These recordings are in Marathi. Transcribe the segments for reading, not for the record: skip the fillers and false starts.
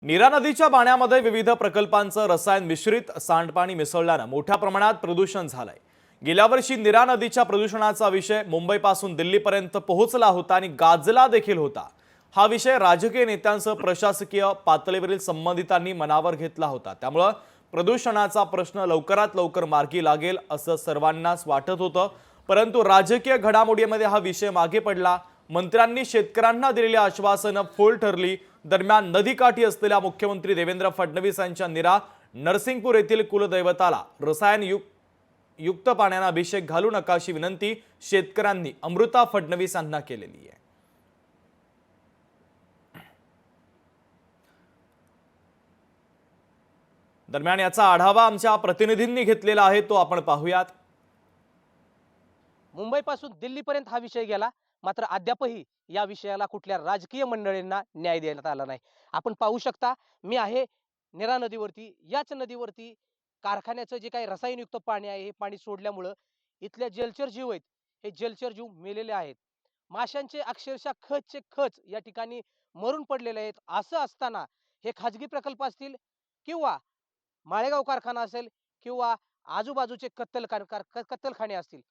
नीरा नदीच्या पाण्यामध्ये विविध प्रकल्पांचं रसायन मिश्रित सांडपाणी मिसळल्यानं मोठ्या प्रमाणात प्रदूषण झालंय। गेल्या वर्षी नीरा नदीच्या प्रदूषणाचा विषय मुंबईपासून दिल्लीपर्यंत पोहोचला होता आणि गाजला देखील होता। हा विषय राजकीय नेत्यांसह प्रशासकीय पातळीवरील संबंधितांनी मनावर घेतला होता। त्यामुळे प्रदूषणाचा प्रश्न लवकरात लवकर मार्गी लागेल असं सर्वांनाच वाटत होतं, परंतु राजकीय घडामोडीमध्ये हा विषय मागे पडला। मंत्र्यांनी शेतकऱ्यांना दिलेली आश्वासनं फोल ठरली। दरम्यान नदीकाठी असलेल्या मुख्यमंत्री देवेंद्र फडणवीस यांच्या नीरा नरसिंगपूर येथील कुलदैवताला रसायन युक्त पाण्याने अभिषेक घालू नका अशी विनंती शेतकऱ्यांनी अमृता फडणवीस यांना केलेली आहे। दरम्यान याचा आढावा आमच्या प्रतिनिधींनी घेतलेला आहे, तो आपण पाहूयात। मुंबईपासून दिल्लीपर्यंत हा विषय गेला, मात्र अद्यापही या विषयाला कुठल्या राजकीय मंडळींना न्याय देण्यात आला नाही। आपण पाहू शकता, मी आहे नीरा नदीवरती। याच नदीवरती कारखान्याचं जे काही रसायनयुक्त पाणी आहे, हे पाणी सोडल्यामुळं इथल्या जलचर जीव आहेत, हे जलचर जीव मेलेले आहेत। माशांचे अक्षरशः खचचे खच या ठिकाणी मरून पडलेले आहेत। असं असताना हे खाजगी प्रकल्प असतील किंवा माळेगाव कारखाना असेल किंवा आजूबाजूचे कत्तलखाने असतील,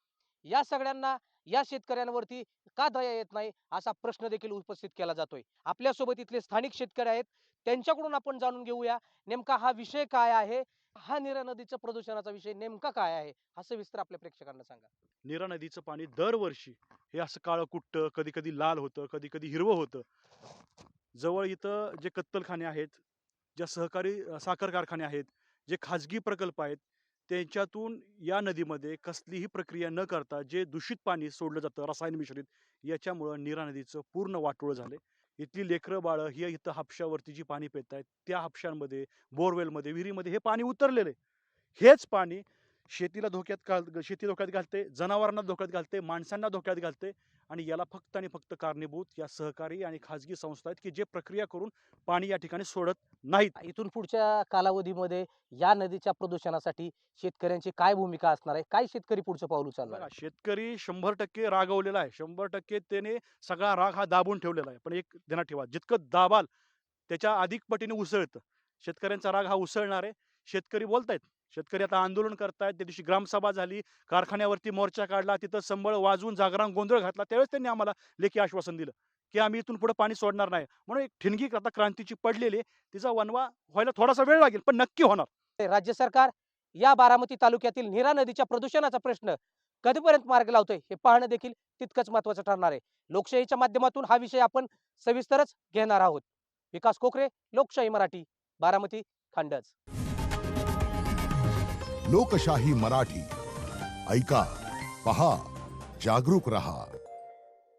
या सगळ्यांना या शेतकऱ्यांवरती का दया येत नाही असा प्रश्न देखील उपस्थित केला जातोय। आपल्यासोबत इथले स्थानिक शेतकरी आहेत, त्यांच्याकडून आपण जाणून घेऊया नेमका हा विषय काय आहे, हा नीरा नदीच्या प्रदूषणाचा विषय नेमका काय आहे, हा सविस्तर आपल्या प्रेक्षकांना सांगा। नीरा नदीचं पाणी दरवर्षी हे असं काळं कुट्ट, कधी कधी लाल होतं, कधी कधी हिरवं होतं। जवळ इथं जे कत्तलखाने आहेत, ज्या सहकारी साखर कारखाने आहेत, जे खाजगी प्रकल्प आहेत, त्यांच्यातून या नदीमध्ये कसलीही प्रक्रिया न करता जे दूषित पाणी सोडलं जातं रसायन मिश्रित, याच्यामुळं नीरा नदीचं पूर्ण वाटोळं झाले। इथली लेकरं बाळं ही इथं हापशावरती जी पाणी पित आहेत, त्या हापशांमध्ये, बोरवेलमध्ये, विहिरीमध्ये हे पाणी उतरलेले। हेच पाणी शेती धोक्यात घालते, जनावरांना धोक्यात घालते, माणसांना धोक्यात घालते। आणि याला फक्त आणि फक्त कारणीभूत या सहकारी आणि खाजगी संस्था आहेत की जे प्रक्रिया करून पाणी या ठिकाणी सोडत नाहीत। इथून पुढच्या कालावधीमध्ये या नदीच्या प्रदूषणासाठी शेतकऱ्यांची काय भूमिका असणार आहे, काय शेतकरी पुढचं पाऊल उचलणार आहे? शेतकरी 100% रागवलेला आहे, 100% त्याने सगळा राग हा दाबून ठेवलेला आहे। पण एक ध्यानात ठेवा, जितकं दाबाल त्याच्या अधिक पटीने उसळतं। शेतकऱ्यांचा राग हा उसळणार आहे। शेतकरी बोलतायत, शेतकरी आता आंदोलन करतायत। त्या दिवशी ग्रामसभा झाली, कारखान्यावरती मोर्चा काढला, तिथं संबळ वाजवून जागरण गोंधळ घातला। त्यावेळेस त्यांनी आम्हाला लेखी आश्वासन दिलं की आम्ही इथून पुढे पाणी सोडणार नाही। म्हणून एक ठिणगी आता क्रांतीची पडलेली, तिचा वनवा व्हायला थोडासा वेळ लागेल, पण नक्की होणार। राज्य सरकार या बारामती तालुक्यातील नीरा नदीच्या प्रदूषणाचा प्रश्न कधीपर्यंत मार्गी लावतोय हे पाहणं देखील तितकंच महत्त्वाचं ठरणार आहे। लोकशाहीच्या माध्यमातून हा विषय आपण सविस्तरच घेणार आहोत। विकास कोकरे, लोकशाही मराठी, बारामती, खंडज। लोकशाही मराठी ऐका, पहा, जागरूक रहा।